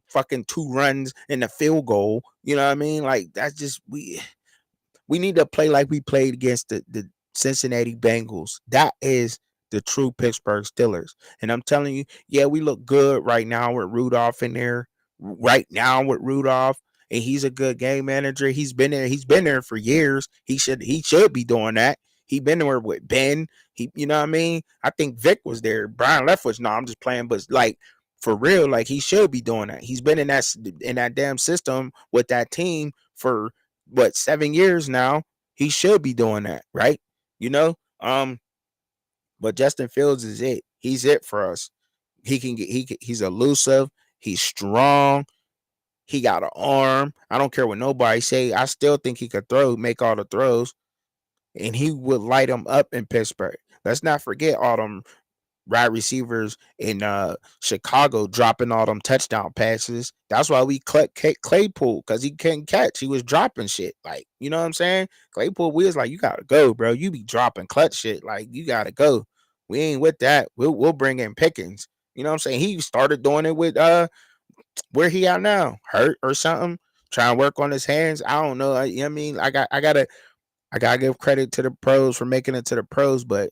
[SPEAKER 1] fucking 2 runs and a field goal. You know what I mean? Like that's just we need to play like we played against the Cincinnati Bengals. That is the true Pittsburgh Steelers. And I'm telling you, yeah, we look good right now with Rudolph in there. Right now with Rudolph, and he's a good game manager. He's been there. He's been there for years. He should be doing that. He been there with Ben. You know what I mean? I think Vic was there. Brian Leftwich. No, I'm just playing. But like For real, like he should be doing that. He's been in that damn system with that team for what 7 years now. He should be doing that, right? You know, but Justin Fields is it. He's it for us. He's elusive. He's strong. He got an arm. I don't care what nobody say. I still think he could make all the throws, and he would light them up in Pittsburgh. Let's not forget all them wide receivers in Chicago dropping all them touchdown passes. That's why we cut Claypool because he couldn't catch. He was dropping shit. Like, you know what I'm saying? Claypool, we was like, you gotta go, bro. You be dropping clutch shit. Like, you gotta go. We ain't with that. We'll bring in Pickens. You know what I'm saying? He started doing it with where he at now? Hurt or something? Trying to work on his hands. I don't know. You know what I mean? I gotta give credit to the pros for making it to the pros, but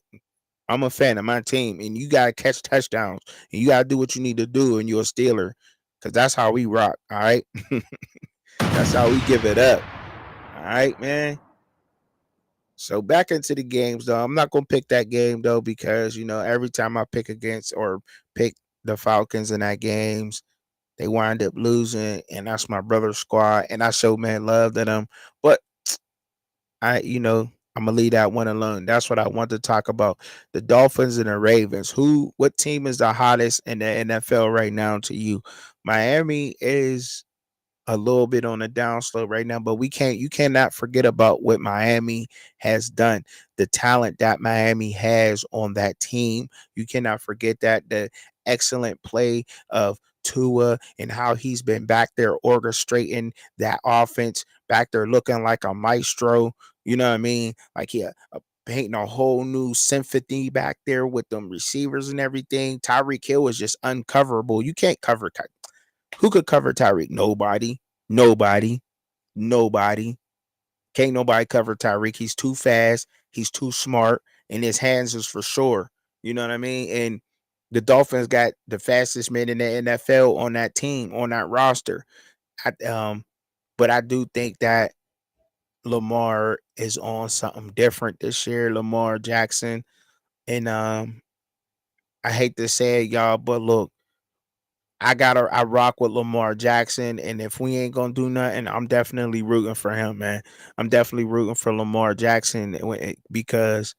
[SPEAKER 1] I'm a fan of my team, and you gotta catch touchdowns, and you gotta do what you need to do, and you're a Steeler, because that's how we rock. All right, that's how we give it up. All right, man. So back into the games, though. I'm not gonna pick that game though, because every time I pick against or pick the Falcons in that games, they wind up losing, and that's my brother's squad, and I show man love to them, but I'm gonna leave that one alone. That's what I want to talk about. The Dolphins and the Ravens. What team is the hottest in the NFL right now to you? Miami is a little bit on a downslope right now, but you cannot forget about what Miami has done. The talent that Miami has on that team. You cannot forget that. The excellent play of Tua and how he's been back there orchestrating that offense, back there looking like a maestro. You know what I mean? Like painting a whole new symphony back there with them receivers and everything. Tyreek Hill is just uncoverable. You can't cover. Who could cover Tyreek? Nobody. Nobody. Nobody. Can't nobody cover Tyreek. He's too fast. He's too smart. And his hands is for sure. You know what I mean? And the Dolphins got the fastest man in the NFL on that team, on that roster. But I do think that Lamar is on something different this year. Lamar Jackson. And I hate to say it, y'all, but look, I rock with Lamar Jackson, and if we ain't gonna do nothing, I'm definitely rooting for him, man. I'm definitely rooting for Lamar Jackson because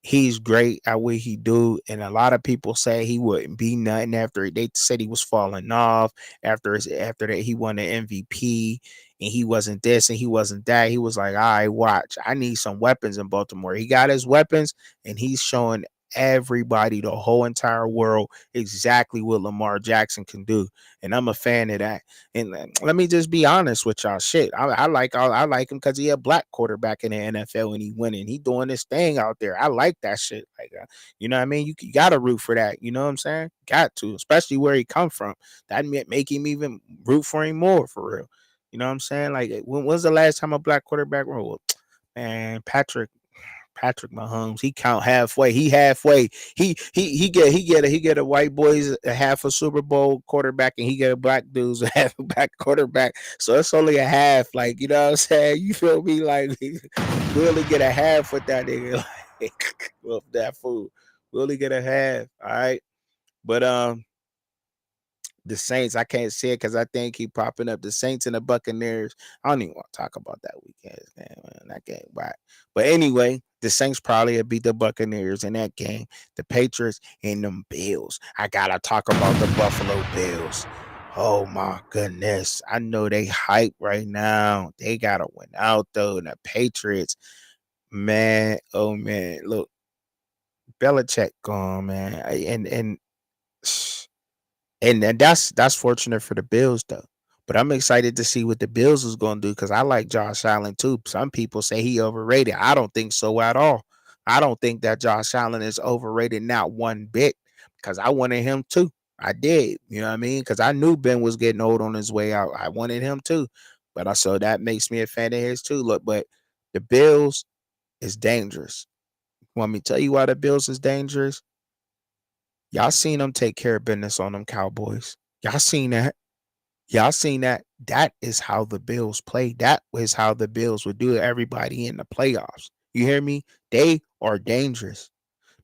[SPEAKER 1] he's great at what he do, and a lot of people say he wouldn't be nothing after they said he was falling off after that he won the MVP and he wasn't this and he wasn't that. He was like, all right, watch, I need some weapons in Baltimore. He got his weapons, and he's showing everybody, the whole entire world, exactly what Lamar Jackson can do, and I'm a fan of that. And let me just be honest with y'all. Shit, I like him because he a black quarterback in the NFL and he winning. He doing this thing out there. I like that shit. Like, you know what I mean? You gotta root for that. You know what I'm saying? Got to, especially where he come from. That make him even root for him more, for real. You know what I'm saying? Like, when was the last time a black quarterback role? Man, Patrick Mahomes, he count halfway. He halfway. He get a white boys a half a Super Bowl quarterback, and he get a black dudes a half a black quarterback. So it's only a half. Like, you know what I'm saying? You feel me? Like, we only get a half with that nigga. Like, with that fool, we only get a half. All right, but the Saints, I can't say it because I think he popping up. The Saints and the Buccaneers. I don't even want to talk about that weekend game, man. That game, right? But anyway, the Saints probably beat the Buccaneers in that game. The Patriots and them Bills. I gotta talk about the Buffalo Bills. Oh my goodness. I know they hype right now. They gotta win out though. And the Patriots, man, oh man. Look, Belichick gone, man. And that's fortunate for the Bills though. But I'm excited to see what the Bills is going to do because I like Josh Allen too. Some people say he overrated. I don't think so at all. I don't think that Josh Allen is overrated, not one bit, because I wanted him too. I did, you know what I mean? Because I knew Ben was getting old on his way out. I wanted him too, but so that makes me a fan of his too. Look, but the Bills is dangerous. Want me to tell you why the Bills is dangerous? Y'all seen them take care of business on them Cowboys. Y'all seen that. Y'all seen that. That is how the Bills play. That is how the Bills would do everybody in the playoffs. You hear me? They are dangerous.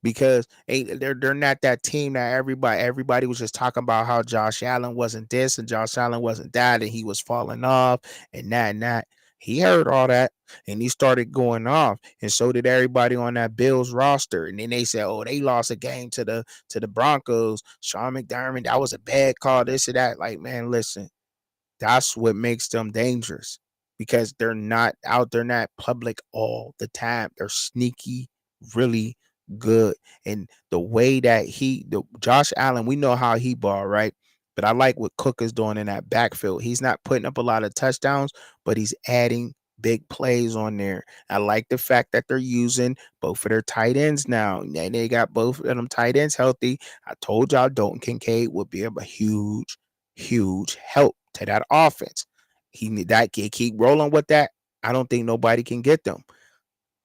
[SPEAKER 1] because they're not that team that everybody was just talking about how Josh Allen wasn't this and Josh Allen wasn't that and he was falling off and that and that. He heard all that and he started going off, and so did everybody on that Bills roster. And then they said, "Oh, they lost a game to the Broncos. Sean McDermott, that was a bad call. This or that." Like, man, listen, that's what makes them dangerous because they're not out there, not public all the time. They're sneaky, really good. And the way that Josh Allen, we know how he ball, right? But I like what Cook is doing in that backfield. He's not putting up a lot of touchdowns, but he's adding big plays on there. I like the fact that they're using both of their tight ends now. And they got both of them tight ends healthy. I told y'all Dalton Kincaid would be a huge, huge help to that offense. He need that kid keep rolling with that. I don't think nobody can get them.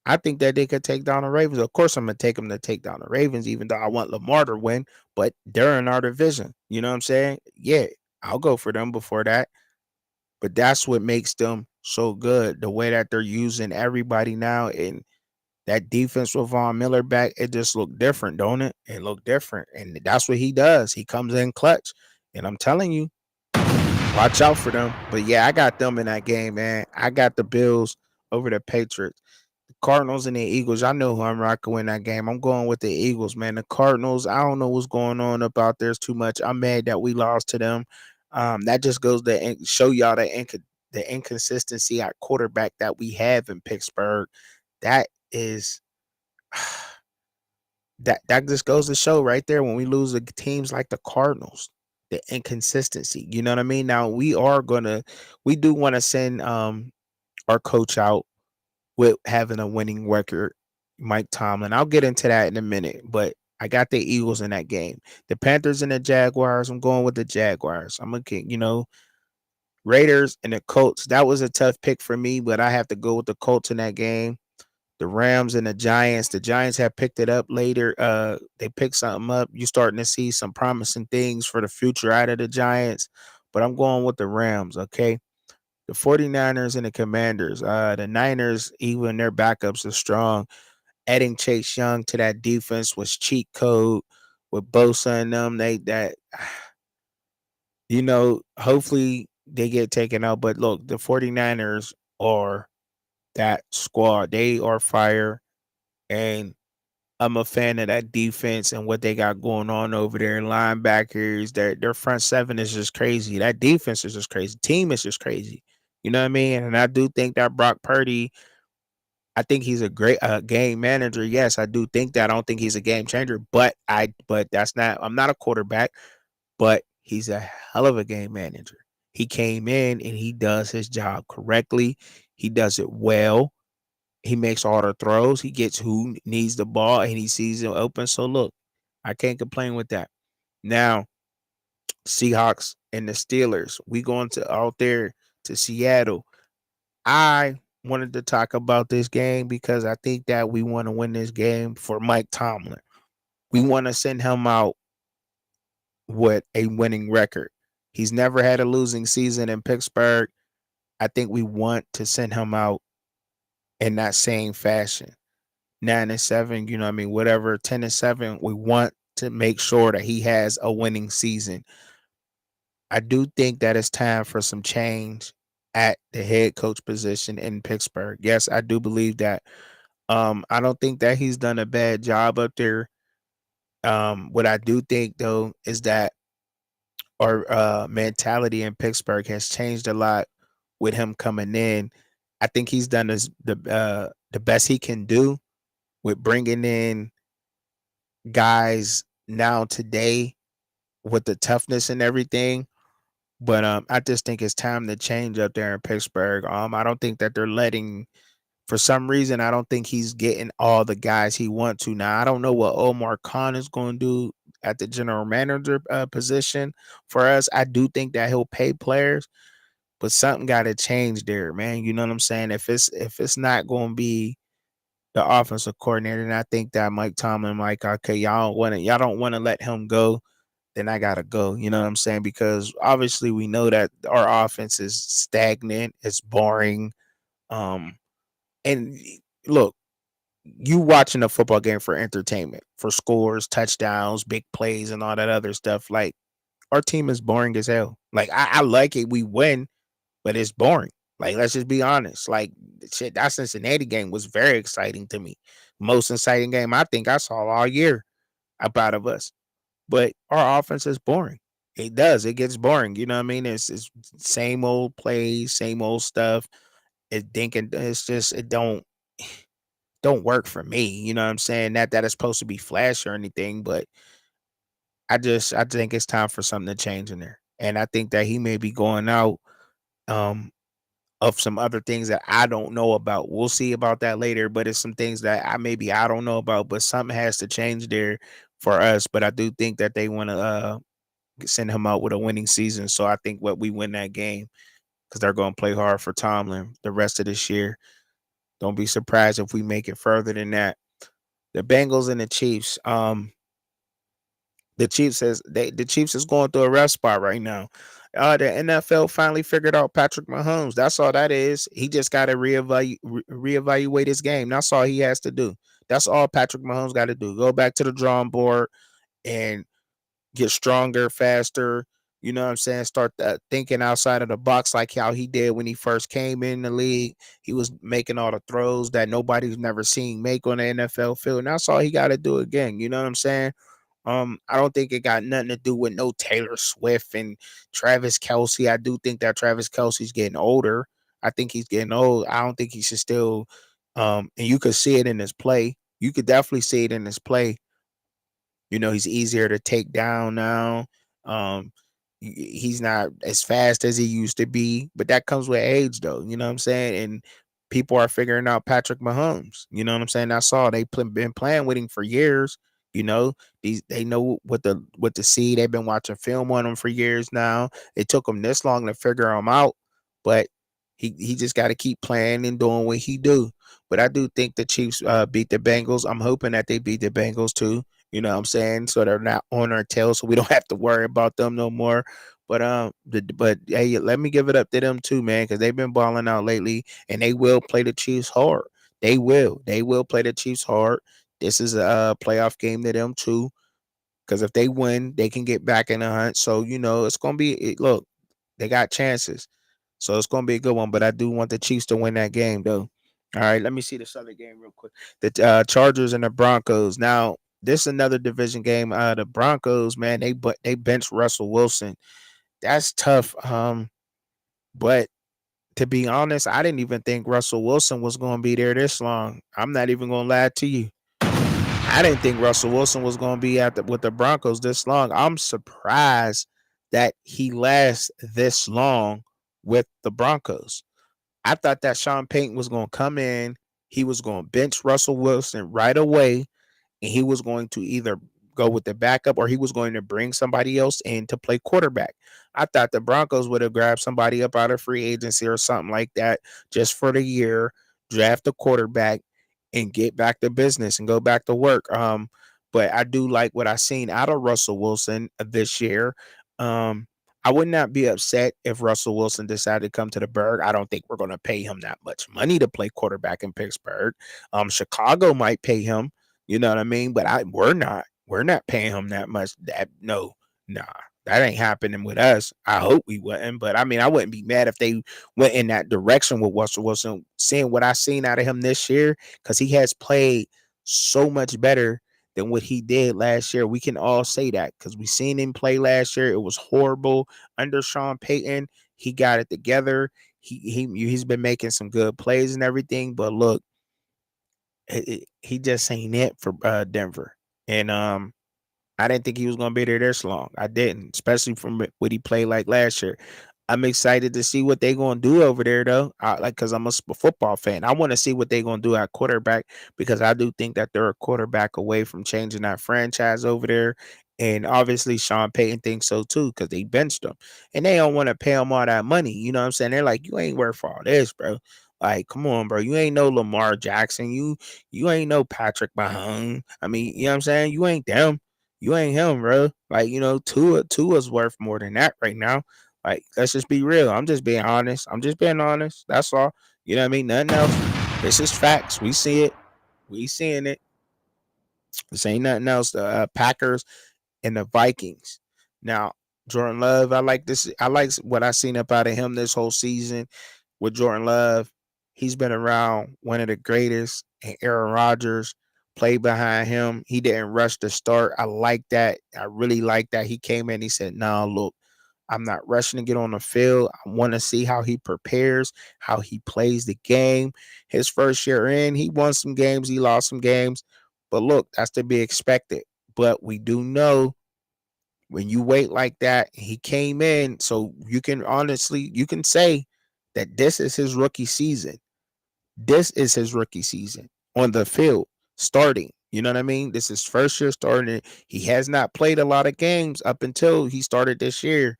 [SPEAKER 1] I think that they could take down the Ravens. Of course, I'm gonna take them to take down the Ravens, even though I want Lamar to win. But they're in our division. You know what I'm saying? Yeah, I'll go for them before that. But that's what makes them so good. The way that they're using everybody now, and that defense with Von Miller back, it just looked different, don't it? It looked different, and that's what he does. He comes in clutch, and I'm telling you, watch out for them. But yeah, I got them in that game, man. I got the Bills over the Patriots. The Cardinals and the Eagles. I know who I'm rocking with in that game. I'm going with the Eagles, man. The Cardinals, I don't know what's going on about there's too much. I'm mad that we lost to them. That just goes to show y'all the inconsistency at quarterback that we have in Pittsburgh. That is that just goes to show right there when we lose to teams like the Cardinals, the inconsistency. You know what I mean? Now we do want to send our coach out with having a winning record, Mike Tomlin. I'll get into that in a minute, but I got the Eagles in that game. The Panthers and the Jaguars, I'm going with the Jaguars. I'm looking, Raiders and the Colts. That was a tough pick for me, but I have to go with the Colts in that game. The Rams and the Giants. The Giants have picked it up later. They picked something up. You're starting to see some promising things for the future out of the Giants, but I'm going with the Rams, okay? The 49ers and the Commanders. The Niners, even their backups are strong. Adding Chase Young to that defense was cheat code with Bosa and them. Hopefully they get taken out. But look, the 49ers are that squad. They are fire. And I'm a fan of that defense and what they got going on over there. Linebackers, their front seven is just crazy. That defense is just crazy. Team is just crazy. You know what I mean? And I do think that Brock Purdy, I think he's a great game manager. Yes, I do think that. I don't think he's a game changer, but that's not. I'm not a quarterback, but he's a hell of a game manager. He came in and he does his job correctly. He does it well. He makes all the throws. He gets who needs the ball and he sees it open. So look, I can't complain with that. Now, Seahawks and the Steelers. We going to out there to Seattle. I wanted to talk about this game because I think that we want to win this game for Mike Tomlin. We want to send him out with a winning record. He's never had a losing season in Pittsburgh. I think we want to send him out in that same fashion. 9-7, you know what I mean, whatever, 10-7. We want to make sure that he has a winning season. I do think that it's time for some change at the head coach position in Pittsburgh. Yes, I do believe that. I don't think that he's done a bad job up there. What I do think though is that our mentality in Pittsburgh has changed a lot with him coming in. I think he's done the best he can do with bringing in guys now today with the toughness and everything. But I just think it's time to change up there in Pittsburgh. I don't think that they're letting, for some reason, I don't think he's getting all the guys he wants to. Now, I don't know what Omar Khan is going to do at the general manager position for us. I do think that he'll pay players, but something got to change there, man. You know what I'm saying? If it's not going to be the offensive coordinator, and I think that Mike Tomlin, like, okay, y'all don't want to let him go, then I gotta go. You know what I'm saying? Because obviously we know that our offense is stagnant, it's boring. Um, and look, you watching a football game for entertainment, for scores, touchdowns, big plays, and all that other stuff. Like our team is boring as hell. Like I like it, we win, but it's boring. Like let's just be honest. Like shit, that Cincinnati game was very exciting to me. Most exciting game I think I saw all year out of us. But our offense is boring. It does. It gets boring. You know what I mean? It's same old plays, same old stuff. It's just it don't work for me. You know what I'm saying? Not that it's supposed to be flash or anything, but I think it's time for something to change in there. And I think that he may be going out um of some other things that I don't know about. We'll see about that later, but it's some things that I don't know about, but something has to change there for us. But I do think that they want to send him out with a winning season. So I think what we win that game because they're going to play hard for Tomlin the rest of this year. Don't be surprised if we make it further than that. The Bengals and the Chiefs. The Chiefs is going through a rough spot right now. The NFL finally figured out Patrick Mahomes. That's all that is. He just got to reevaluate his game. That's all he has to do. That's all Patrick Mahomes got to do. Go back to the drawing board and get stronger, faster. You know what I'm saying? Start thinking outside of the box like how he did when he first came in the league. He was making all the throws that nobody's never seen make on the NFL field. And that's all he got to do again. You know what I'm saying? I don't think it got nothing to do with no Taylor Swift and Travis Kelsey. I do think that Travis Kelsey's getting older. I think he's getting old. I don't think he should still and you could see it in his play. You could definitely see it in his play. You know, he's easier to take down now. Um, he's not as fast as he used to be, but that comes with age, though. You know what I'm saying? And people are figuring out Patrick Mahomes. You know what I'm saying? I saw been playing with him for years. You know, they know what the see. They've been watching film on him for years now. It took him this long to figure him out, but he just got to keep playing and doing what he do. But I do think the Chiefs beat the Bengals. I'm hoping that they beat the Bengals too. You know what I'm saying? So they're not on our tail, so we don't have to worry about them no more. But hey, let me give it up to them too, man, because they've been balling out lately, and they will play the Chiefs hard. They will play the Chiefs hard. This is a playoff game to them too, because if they win, they can get back in the hunt. So you know it's gonna be. Look, they got chances, so it's gonna be a good one. But I do want the Chiefs to win that game, though. All right, let me see this other game real quick. The Chargers and the Broncos. Now, this is another division game. The Broncos, man, they benched Russell Wilson. That's tough. But to be honest, I didn't even think Russell Wilson was going to be there this long. I'm not even going to lie to you. I didn't think Russell Wilson was going to be with the Broncos this long. I'm surprised that he lasts this long with the Broncos. I thought that Sean Payton was going to come in, he was going to bench Russell Wilson right away, and he was going to either go with the backup or he was going to bring somebody else in to play quarterback. I thought the Broncos would have grabbed somebody up out of free agency or something like that just for the year, draft a quarterback, and get back to business and go back to work. But I do like what I seen out of Russell Wilson this year. I would not be upset if Russell Wilson decided to come to the Berg. I don't think we're going to pay him that much money to play quarterback in Pittsburgh. Chicago might pay him, you know what I mean? But we're not. We're not paying him that much. Nah, that ain't happening with us. I hope we wouldn't, but I mean, I wouldn't be mad if they went in that direction with Russell Wilson. Seeing what I seen out of him this year, because he has played so much better than what he did last year. We can all say that because we seen him play last year. It was horrible under Sean Payton. He got it together. He's been making some good plays and everything, but look, he just ain't it for Denver. And I didn't think he was gonna be there this long. I didn't, especially from what he played like last year. I'm excited to see what they're gonna do over there, though. Because I'm a football fan. I want to see what they're gonna do at quarterback because I do think that they're a quarterback away from changing that franchise over there. And obviously, Sean Payton thinks so too because they benched him and they don't want to pay him all that money. You know what I'm saying? They're like, you ain't worth all this, bro. Like, come on, bro. You ain't no Lamar Jackson. You ain't no Patrick Mahomes. I mean, you know what I'm saying? You ain't them. You ain't him, bro. Like, you know, Tua's worth more than that right now. Like, let's just be real. I'm just being honest. I'm just being honest. That's all. You know what I mean? Nothing else. This is facts. We see it. We seeing it. This ain't nothing else. The Packers and the Vikings. Now, Jordan Love, I like this. I like what I seen up out of him this whole season with Jordan Love. He's been around one of the greatest, and Aaron Rodgers played behind him. He didn't rush the start. I like that. I really like that. He came in. He said, "No, look, I'm not rushing to get on the field. I want to see how he prepares, how he plays the game." His first year in, he won some games, he lost some games, but look, that's to be expected. But we do know when you wait like that, he came in, so you can honestly, you can say that this is his rookie season. This is his rookie season on the field, starting. You know what I mean? This is first year starting. He has not played a lot of games up until he started this year.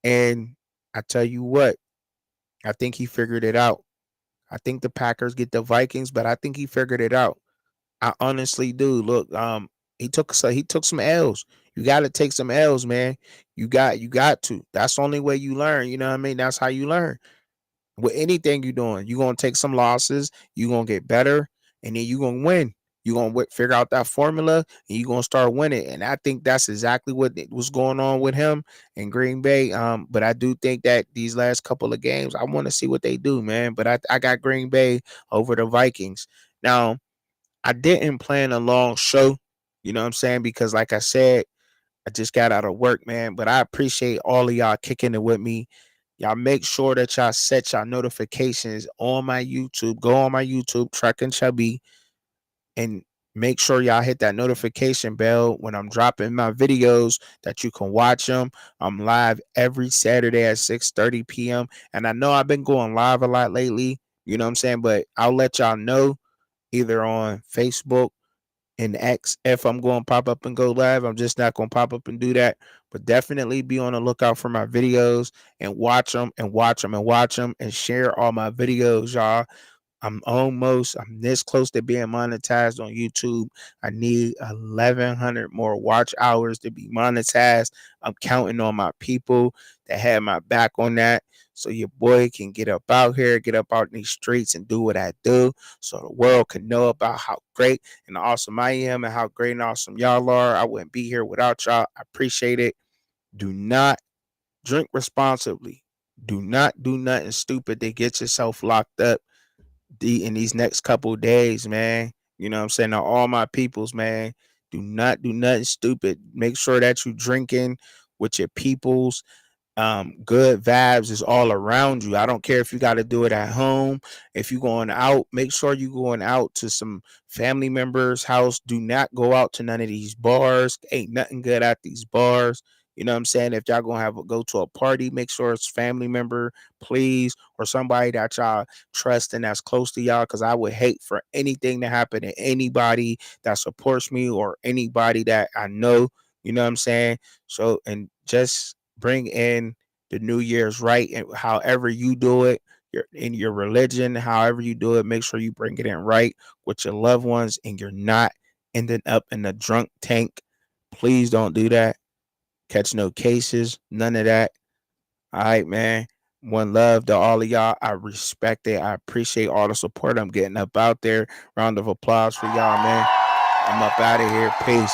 [SPEAKER 1] And I tell you what, I think he figured it out. I think the Packers get the Vikings, but I think he figured it out. I honestly do. Look, he took some L's. You got to take some L's, man. You got to. That's the only way you learn. You know what I mean? That's how you learn. With anything you're doing, you're gonna take some losses. You're gonna get better, and then you're gonna win. You're gonna figure out that formula, and you're gonna start winning. And I think that's exactly what was going on with him in Green Bay. But I do think that these last couple of games, I want to see what they do, man. But I got Green Bay over the Vikings. Now, I didn't plan a long show, you know what I'm saying? Because like I said, I just got out of work, man. But I appreciate all of y'all kicking it with me. Y'all make sure that y'all set y'all notifications on my YouTube. Go on my YouTube, Truckin Chubbzy, and make sure y'all hit that notification bell when I'm dropping my videos that you can watch them. I'm live every Saturday at 6:30 p.m. And I know I've been going live a lot lately, you know what I'm saying? But I'll let y'all know either on Facebook and X if I'm going to pop up and go live. I'm just not going to pop up and do that. But definitely be on the lookout for my videos and watch them and watch them and watch them and share all my videos, y'all. I'm this close to being monetized on YouTube. I need 1,100 more watch hours to be monetized. I'm counting on my people that have my back on that. So your boy can get up out here, get up out in these streets and do what I do. So the world can know about how great and awesome I am and how great and awesome y'all are. I wouldn't be here without y'all. I appreciate it. Do not drink responsibly. Do not do nothing stupid to get yourself locked up in these next couple of days, man. You know what I'm saying? To all my peoples, man, do not do nothing stupid. Make sure that you drinking with your peoples. Good vibes is all around you. I don't care if you got to do it at home. If you're going out, make sure you going out to some family members' house. Do not go out to none of these bars. Ain't nothing good at these bars. You know what I'm saying? If y'all gonna go to a party, make sure it's family member, please, or somebody that y'all trust and that's close to y'all. Cause I would hate for anything to happen to anybody that supports me or anybody that I know. You know what I'm saying? So and just bring in the New Year's right and however you do it, in your religion, however you do it, make sure you bring it in right with your loved ones and you're not ending up in a drunk tank. Please don't do that. Catch no cases, none of that. All right, man. One love to all of y'all. I respect it. I appreciate all the support I'm getting up out there. Round of applause for y'all, man. I'm up out of here. Peace.